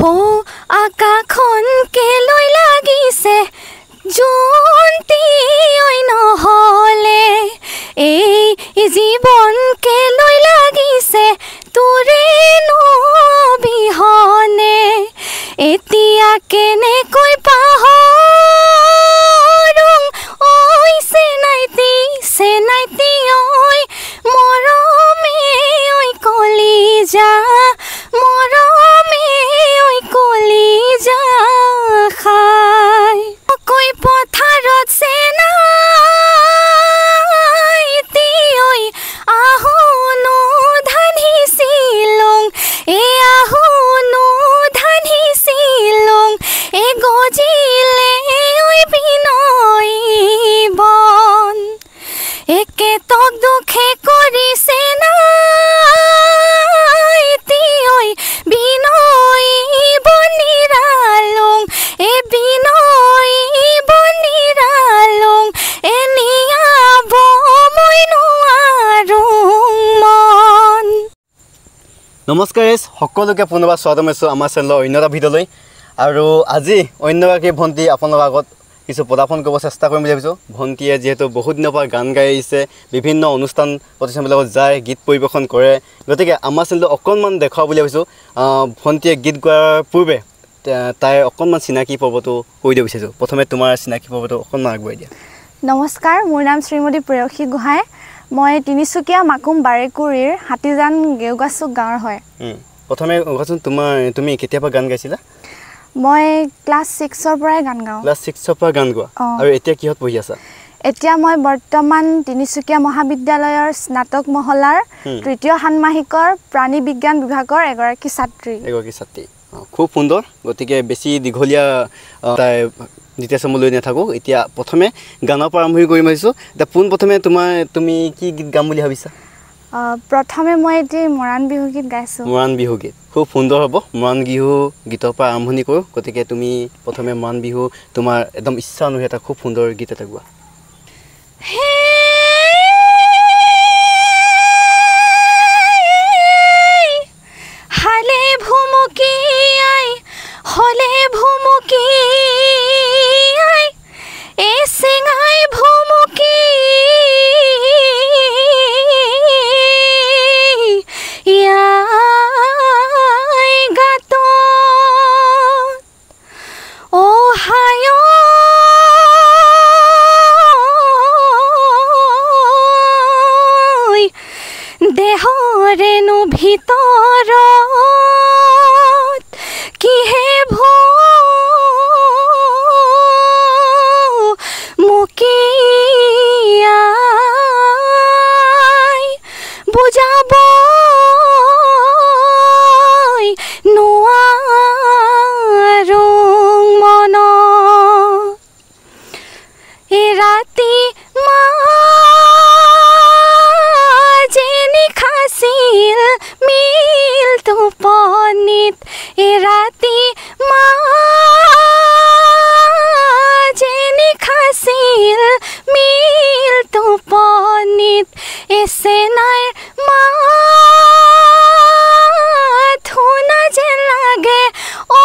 হো আকাশখন কেলৈ লাগিছে জোনটি নহলে এই জীৱন কেলৈ লাগিছে তোৰে নবিহনে এতিয়া কেনেকৈ পাহৰোঁ ঐ চেনাইতি ঐ মৰমে ঐ কলিজা মৰমে ঐ কলিজা খাই কৈ পথাৰত চেনাইতি ঐ আহোনো ধানিছিলুং আহোনো ধানিছিলুং গজিলে ঐ বিনয় বন একেতক দুখে কৰিছে নাইতি ঐ বিনয় বনিৰালুং বিনয় বনিৰালুং নিয়াব মই নোৱাৰোঁ মন। নমস্কাৰ সকলোকে পুনৰবাৰ স্বাগতম জনাইছোঁ আমাৰ চেনেলৰ অন্য এটা ভিডিঅ'লৈ। আৰু আজি অন্য এগৰাকী ভণ্টি আপোনালোকৰ আগত কিছু প্ৰদৰ্শন কৰিব চেষ্টা কৰিম বুলি ভাবিছোঁ। ভণ্টিয়ে যিহেতু বহুত দিনৰ পৰা গান গাই আহিছে, বিভিন্ন অনুষ্ঠান প্ৰতিষ্ঠানবিলাকত যায়, গীত পৰিৱেশন কৰে, গতিকে আমাৰ চেনেলটো অকণমান দেখুৱাওঁ বুলি ভাবিছোঁ। ভণ্টিয়ে গীত গোৱাৰ পূৰ্বে তাইৰ অকণমান চিনাকি পৰ্বটো কৈ দিব বিচাৰিছোঁ। প্ৰথমে তোমাৰ চিনাকি পৰ্বটো অকণমান আগবঢ়াই দিয়া। নমস্কাৰ, মোৰ নাম শ্ৰীমতী প্ৰেয়সী গোহাঁই। মই তিনিচুকীয়া মাকুম বাৰেকুৰিৰ হাতীজান গেউগাচুক গাঁৱৰ হয়। প্ৰথমে কোৱাচোন তুমি কেতিয়াৰ পৰা গান গাইছিলা? মই ক্লাছ 6ৰ পৰাই গান গাওঁ। ক্লাছ 6ৰ পৰা গান গোৱা, আৰু এতিয়া কিহত পঢ়ি আছা? এতিয়া মই বৰ্তমান তিনিচুকীয়া মহাবিদ্যালয়ৰ স্নাতক মহলাৰ তৃতীয় ষান্মাসিকৰ প্ৰাণী বিজ্ঞান বিভাগৰ এগৰাকী ছাত্ৰী। খুব সুন্দৰ। গতিকে বেছি দীঘলীয়া তাই দ্বিতীয় চমলৈ নাথাকোঁ, এতিয়া প্ৰথমে গানৰ পৰা আৰম্ভ কৰিম ভাবিছোঁ। এতিয়া পোনপ্ৰথমে তুমি কি গীত গাম বুলি ভাবিছা? প্ৰথমে মই এতিয়া মৰাণ বিহু গীত গাইছোঁ। মৰাণ বিহু গীত খুব সুন্দৰ হ'ব। মৰাণ বিহু গীতৰ পৰা আৰম্ভণি কৰোঁ। গতিকে তুমি প্ৰথমে মৰাণ বিহু তোমাৰ একদম ইচ্ছা অনুসৰি এটা খুব সুন্দৰ গীত এটা গোৱা। হলে ভুমুকি এ চেঙাই ভুমুকি গাত হায় দেহৰেনো ভিতৰত কিহে মুকিয়াই বুজাব নোৱাৰোঁ মন এ ৰাতি মাজে নিশাছিল মিল টোপনিত এ ৰাতি মাজে নিশাছিল মিল টোপনিত এ চেনাইৰ মাত শুনা যেন লাগে ঐ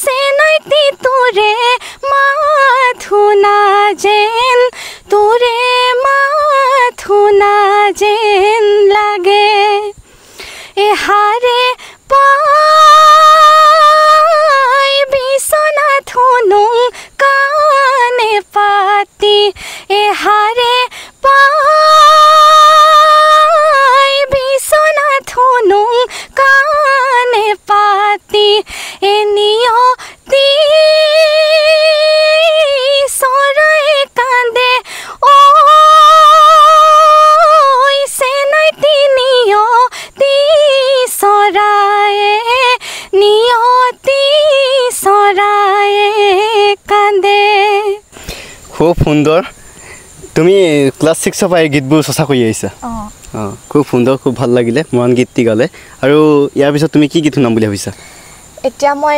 চেনাইতি তোৰে মাত শুনা যেন তোৰে মাত শুনা যেন লাগে এহাৰে পাই বিচনাত শুনোং কাণে পাতি এহাৰে পাই বিচনাত শুনোং কাণে পাতি নিয়তি চৰাই কান্দে ঐ চেনাইতি নিয়তি চৰায়ে কান্দে। খুব সুন্দৰ। তুমি ক্লাছ 6ৰ পৰা এই গীতবোৰ চৰ্চা কৰি আহিছা? খুব সুন্দৰ, খুব ভাল লাগিলে মৰাণ গীতটি গালে। আৰু ইয়াৰ পিছত তুমি কি গীত শুনাম বুলি ভাবিছা? এতিয়া মই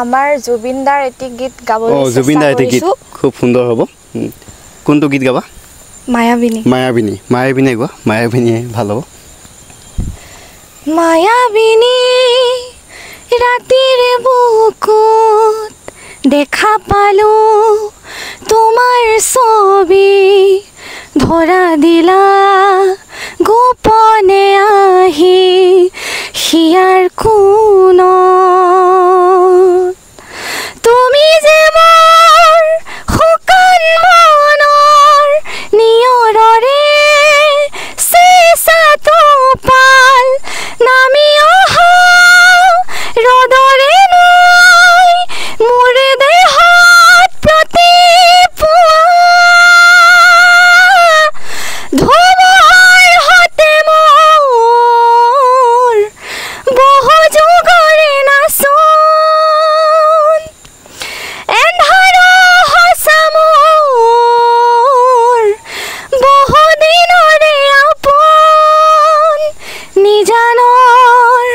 আমাৰ জুবিনদাৰ এটি গীত গাবলৈ জুবিনদাৰ এটি গীত খুব সুন্দৰ হ'ব। কোনটো গীত গাবা? মায়াবিনী। মায়াবিনী গোৱা। মায়াবিনীয়ে ভাল হ'ব। মায়াবিনী ৰাতিৰ বুকুত দেখা পালো তোমাৰ ছবি ধৰা দিলা গোপনে আহি হিয়াৰ কোণত তুমি যে মোৰ শুকান মনৰ নিয়ৰৰে চেঁচাটো পাল নামি অহা ৰ'দৰে নৈ মোৰ দেহত প্ৰতিপুৱা ধুমুহাৰ সতে মোৰ বহু যুগৰে নাচোন এন্ধাৰ সঁচা মোৰ বহু দিনৰে আপোন নিজানৰ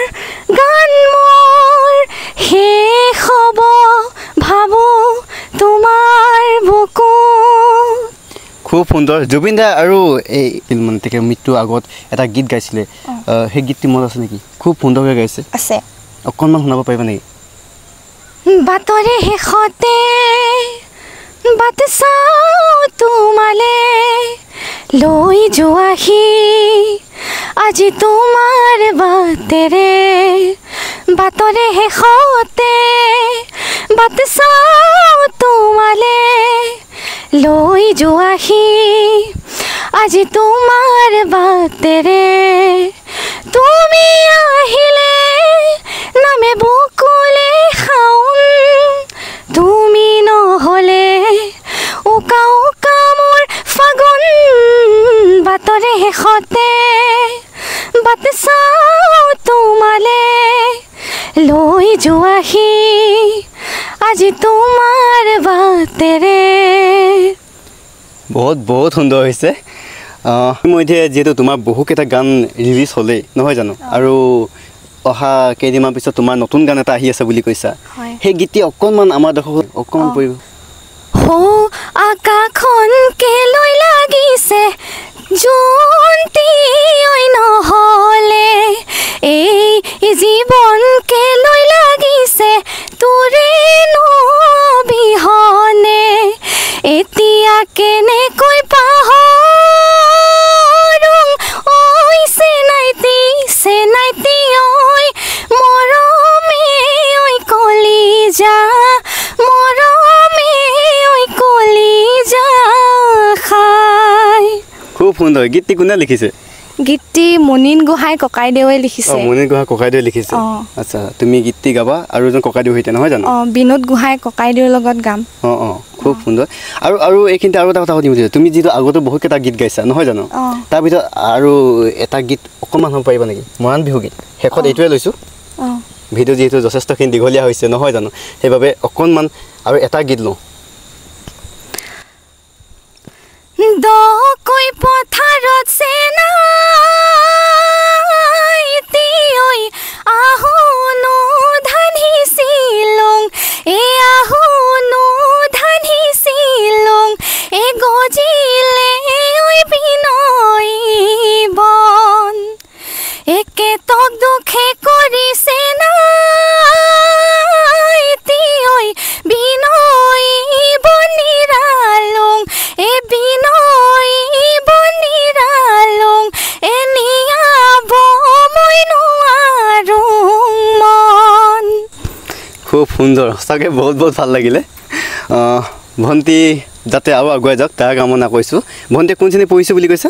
গান মোৰ শেষ হ'ব ভাবো তোমাৰ বুকুত খুব সুন্দৰ জুবিন দা আৰু এই মানে তেখেতৰ মৃত্যুৰ আগত এটা গীত গাইছিলে সেই গীতটি মনত আছে নেকি খুব সুন্দৰকৈ গাইছে আছে অকণমান শুনাব পাৰিবা নেকি বাটৰে শেষতে বাট চাওঁ তোমালে লৈ যোৱাহি আজি তোমাৰ বাটেৰে বাটৰে শেষতে বাট চাওঁ তোমালে লৈ যোৱাহি আজি তোমাৰ বাটেৰে তুমি আহিলে নামে বুকুলে খাওঁ তুমি নহ'লে উকা উকা মোৰ ফাগুন বাটৰে শেষতে বাট চাওঁ তোমালে লৈ যোৱাহি আজি তোমাৰ বাটেৰে বহুত বহুত সুন্দৰ হৈছে ইতিমধ্যে যিহেতু তোমাৰ বহুকেইটা গান ৰিলিজ হ'লেই নহয় জানো আৰু অহা কেইদিনমান পিছত তোমাৰ নতুন গান এটা আহি আছে বুলি কৈছা সেই গীতটি অকণমান আমাৰ দৰ্শক অকণমান পৰিব হো আকাশখন কেলৈ লাগিছে জোনটি ঐ নহ'লে এই জীৱন কেলৈ লাগিছে তোৰে নবিহনে এতিয়া কেনেকৈ পাহৰোঁ ঐ চেনাইতি চেনাইতি ঐ মৰমে ঐ কলিজা মৰমে ঐ কলিজা খাই খুব সুন্দৰ গীতটি কোনে লিখিছে গীতটি মুনীন গোহাঁই ককাইদেৱে লিখিছে মুনীন গোহাঁই ককাইদেৱে লিখিছে আচ্ছা তুমি গীতটি গাবা আৰু এজন ককাইদেউ সৈতে নহয় জানো বিনোদ গোহাঁই ককাইদেউৰ লগত গাম খুব সুন্দৰ আৰু এইখিনিতে আৰু এটা কথা সুধিম তুমি যিটো আগতে বহুতকেইটা গীত গাইছা নহয় জানো তাৰ ভিতৰত আৰু এটা গীত অকণমান হ'ব পাৰিবা নেকি মৰাণ বিহু গীত শেষত এইটোৱে লৈছোঁ ভিডিঅ' যিহেতু যথেষ্টখিনি দীঘলীয়া হৈছে নহয় জানো সেইবাবে অকণমান আৰু এটা গীত লওঁ দকৈ পথাৰত চেনাইতি ঐ আহুনো ধানিছিলুং এই আহুনো ধানিছিলুং এই গজিলে ঐ বিনয় বন একে তক দুখে কৰিছে নাইতি ঐ বিনয় বনিৰালুং এ বিনয় বনিৰালুং এ নিয়াব মই নোৱাৰোঁ মন খুব সুন্দৰ সঁচাকৈ বহুত বহুত ভাল লাগিলে ভণ্টি যাতে আৰু আগুৱাই যাওক তাৰ কামনা কৰিছোঁ ভণ্টিয়ে কোন শ্ৰেণী পঢ়িছোঁ বুলি কৈছা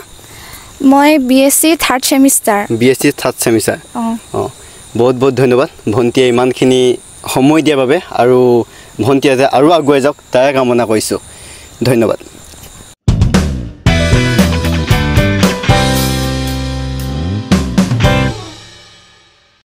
মই BSc 3rd semester BSc 3rd semester বহুত বহুত ধন্যবাদ ভণ্টিয়ে ইমানখিনি সময় দিয়াৰ বাবে আৰু ভণ্টিয়ে যে আৰু আগুৱাই যাওক তাৰ কামনা কৰিছোঁ ধন্যবাদ